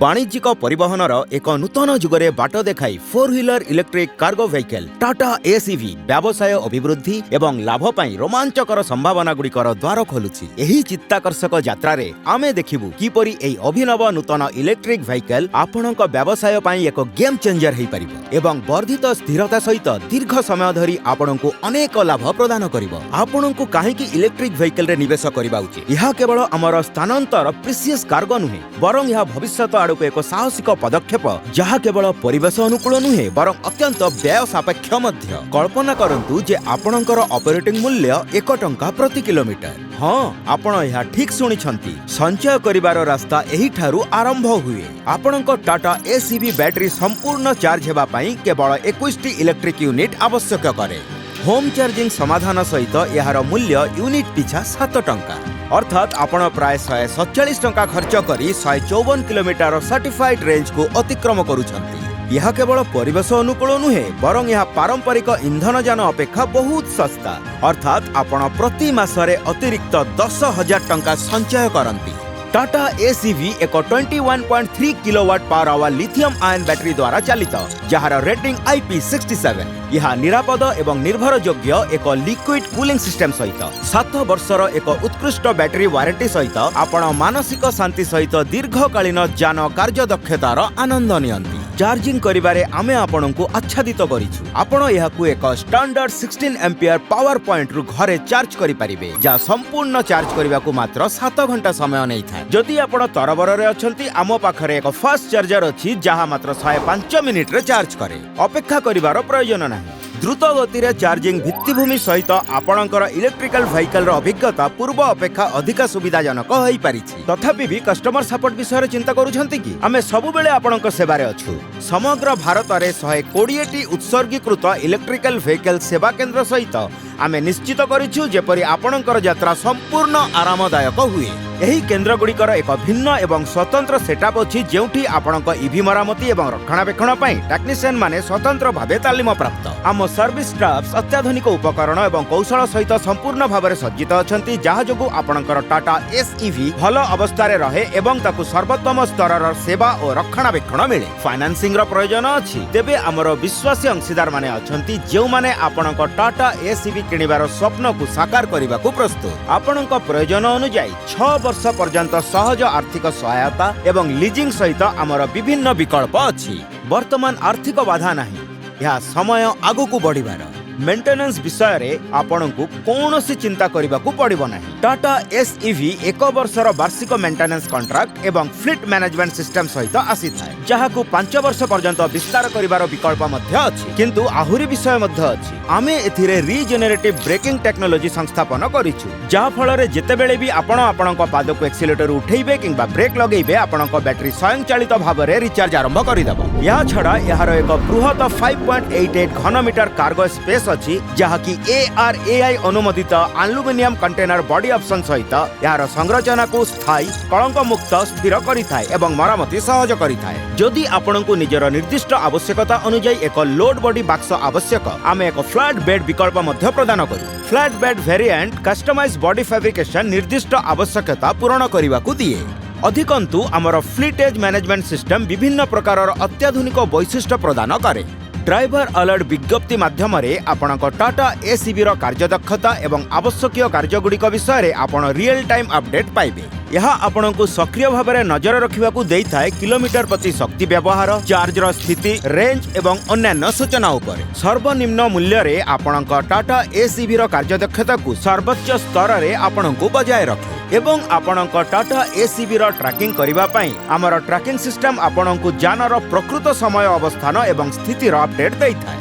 वाणिज्यिक परिवहनर एक नूतन जुगरे बाट देखाई 4-व्हीलर electric cargo vehicle Tata ACV व्यवसाय अभिवृद्धि एवं लाभ पाई रोमांचकर संभावना गुड़िकर द्वार खोलुछि। एही चित्ताकर्षक यात्रा रे आमे देखिबु किपरि एही अभिनव नूतन इलेक्ट्रिक व्हीकल आपणक व्यवसाय पाई एक गेम चेंजर हेई परिबो एवं वर्धित स्थिरता सहित दीर्घ समय धरि आपणको अनेक लाभ प्रदान करिवो। आपणको काहेकि इलेक्ट्रिक व्हीकल रे निवेश करिबा उचित। यह केवल हमर स्थानांतर प्रीसियस कार्गो नुहे बरं यह भविष्यत आड़क एक साहसिक पदक्षेप जहाँ केवल परिवेश अनुकूल नुहे बरं अत्यंत व्यय सापेक्ष मध्य। कल्पना करंतु जे आपणकर ऑपरेटिंग मूल्य 1 टंका प्रति किलोमीटर। हाँ, आपण यह ठीक सुनिछंती। संचय करिवार रास्ता एही ठारू आरंभ हुए। आपणक टाटा एसीवी बैटरी संपूर्ण चार्ज हेबा पई केवल 21 इलेक्ट्रिक यूनिट आवश्यक करे। होम चार्जिंग समाधान सहित यार मूल्य यूनिट पिछा 7 टंका अर्थात आपण प्राय 147 टंका खर्च करी 154 किलोमीटर सर्टिफाइड रेंज को अतिक्रम करूछंती। यह केवल परिवेश अनुकूल नुहे बरं यह पारंपरिक इंधन यान अपेक्षा बहुत सस्ता अर्थात आपण प्रति मासरे अतिरिक्त 10,000 टंका संचय करंती। टाटा एसीवी एक 21.3 kilowatt power hour lithium ion battery द्वारा चालित जहार रेटिंग IP67। यह निरापद एवं निर्भर योग्य एक लिक्विड कूलिंग सिस्टम सहित 7 वर्षर एक उत्कृष्ट बैटरी वारंटी सहित आपण मानसिक शांति सहित दीर्घकालीन जान कार्यदक्षतार आनंद नियंती। चार्जिंग करिबारे आमे आपणको आच्छादित करिछु। आपण यहाकू एक स्टैंडर्ड 16 एम्पियर पावर पॉइंट रु घरे चार्ज करि परिबे जा संपूर्ण चार्ज करिबाकू मात्र 7 घंटा समय नै था। जदि आपण तरबରରେ अछंती आमो पाखरे एक फास्ट चार्जर अछि जहा मात्र 105 मिनिट रे चार्ज करे। अपेक्षा करिवार प्रयोजन नाही। द्रुत गति रे चार्जिंग भित्तिभूमि सहित आपणकर इलेक्ट्रिकल व्हीकल रो अभिज्ञता पूर्व अपेक्षा अधिक सुविधाजनक होई पारिछि। तथापि भी कस्टमर सपोर्ट विषय चिंता करूछंती कि आमे सब बेले आपणक सेवारे अछु। समग्र भारत रे 120टी उत्सर्गीकृत इलेक्ट्रिकल व्हीकल सेवा केंद्र सहित आमे निश्चित करिछु जेपरि आपणकर यात्रा संपूर्ण आरामदायक हुए। एही केंद्र गुड़िकर एक भिन्न एवं स्वतंत्र सेटअप अछि जेउठी आपणक ईवी मरामती एवं रक्षणाबेक्षण पई टेक्नीशियन माने स्वतंत्र भावे तालीम प्राप्त। आम सर्विस स्टाफ अत्याधुनिक उपकरण एवं कौशल सहित संपूर्ण भाव सज्जित अछंती जहा जोगु आपणकर टाटा एसईवी भल अवस्था रे रहे एवं ताकु सर्वोत्तम स्तरर सेवा और रक्षणाबेक्षण मिले। फाइनेंसिंग रो प्रयोजन अछि तेबे हमर विश्वासी अंशीदार माने अछंती जेउ माने आपणक टाटा एसईवी किनिबार स्वप्न को साकार करिबा को प्रस्तुत। आपणक प्रयोजन अनुसार 6 वर्ष पर्यंत सहज आर्थिक सहायता एवं लीजिंग सहित आमर विभिन्न विकल्प अछि। वर्तमान आर्थिक बाधा नाही। यह समय आगु को बढ़िबार मेंटेनेंस विषय रे आपनकु कोनोसी चिंता करिबाकू पड़िबो नाही। टाटा एसईवी 1 वर्षर वार्षिक मेंटेनेंस कॉन्ट्रैक्ट एवं फ्लीट मैनेजमेंट सिस्टम सहित आसी थाए जहाकू 5 वर्ष पर्यंत विस्तार करिवार विकल्प मध्य अछि। किंतु आहुरी विषय मध्य अछि। आमे एथिरे रीजेनेरेटिव ब्रेकिंग टेक्नोलॉजी संस्थापन करिछु जहा फल रे जेते बेले भी आपणक पाद को एक्सीलेटर उठेइबे किंबा ब्रेक लगेइबे आपणक बैटरी स्वयंचालित भाव रे रिचार्ज आरंभ करिदबो। या छडा यार एक बृहत 5.88 घनमीटर कार्गो स्पेस अछि जहाकी ARAI अनुमोदित एल्युमिनियम कंटेनर बॉडी ऑप्शन सहित यार संरचना को स्थायी कलंक मुक्त स्थिर करिथाय एवं मरामती सहज करिथाय। जदि आपनकु निजर निर्दिष्ट आवश्यकता अनुसार एक लोड बॉडी बॉक्स आवश्यक आमे एक फ्लैट बेड विकल्प मध्य प्रदान करू। Flat bed variant customise body fabrication निर्दिष्ट आवश्यकता पूर्ण करिवाकू दिए। अधिकंतु आमर फ्लीट एज मैनेजमेंट सिस्टम विभिन्न प्रकारर अत्याधुनिक वैशिष्ट्य प्रदान करे। ड्राइवर अलर्ट विज्ञप्ति माध्यम रे आपणक टाटा एसीवी रो कार्यदक्षता एवं आवश्यक कार्यगुड़िक विषय रे आपण रियल टाइम अपडेट पाइबे। यह आपणको सक्रिय भाव में नजर रखा देइथाय किलोमीटर प्रति शक्ति व्यवहार चार्ज रो स्थिति रेंज एवं अन्यान्य सूचना उपर। सर्वनिम्न मूल्य रे आपणक टाटा एसीवी रो कार्यदक्षता को सर्वोच्च स्तर रे आपणको बजाय रखे एवं आपणक टाटा एसीवी रो ट्रैकिंग करिबा पई हमर ट्रैकिंग सिस्टम आपणको जानर प्रकृत समय अवस्थान एवं स्थिति रो अपडेट देइथाय।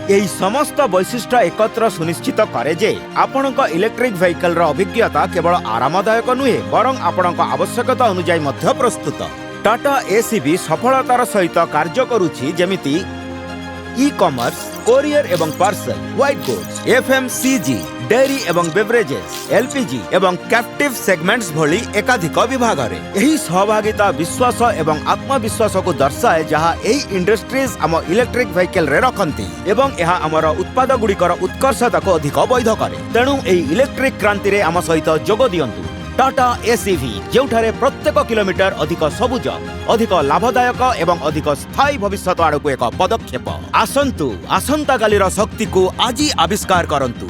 यही समस्त वैशिष्ट्य एकत्र सुनिश्चित करे जे आपणक इलेक्ट्रिक व्हीकल रो अभिज्ञता केवल आरामदायक नुहे बरं आपणक आवश्यकता अनुसार मध्य प्रस्तुत। टाटा एसीवी सफलतार सहित कार्य करूछि जेमिति ई कॉमर्स कोरियर एवं parcel white goods FMCG dairy एवं बेवरेजेस LPG एवं कैप्टिव सेगमेंट्स भली एकाधिक विभाग रे एही सहभागिता विश्वास एवं आत्मविश्वास को दर्शाए जहाँ एही इंडस्ट्रीज आम इलेक्ट्रिक व्हीकल रे रखंती एवं यह आमर उत्पाद गुड़िकर उत्कर्षता को अधिक वैध करे। तेणु एही इलेक्ट्रिक क्रांति रे आम सहित जोग दियंतु। टाटा एसीवी जोठारे प्रत्येक किलोमीटर अधिक सबुज अधिक लाभदायक एवं अधिक स्थायी भविष्य आड़क एक पदक्षेप आसंतु आसंता कालीर शक्ति को आज आविष्कार करंतु।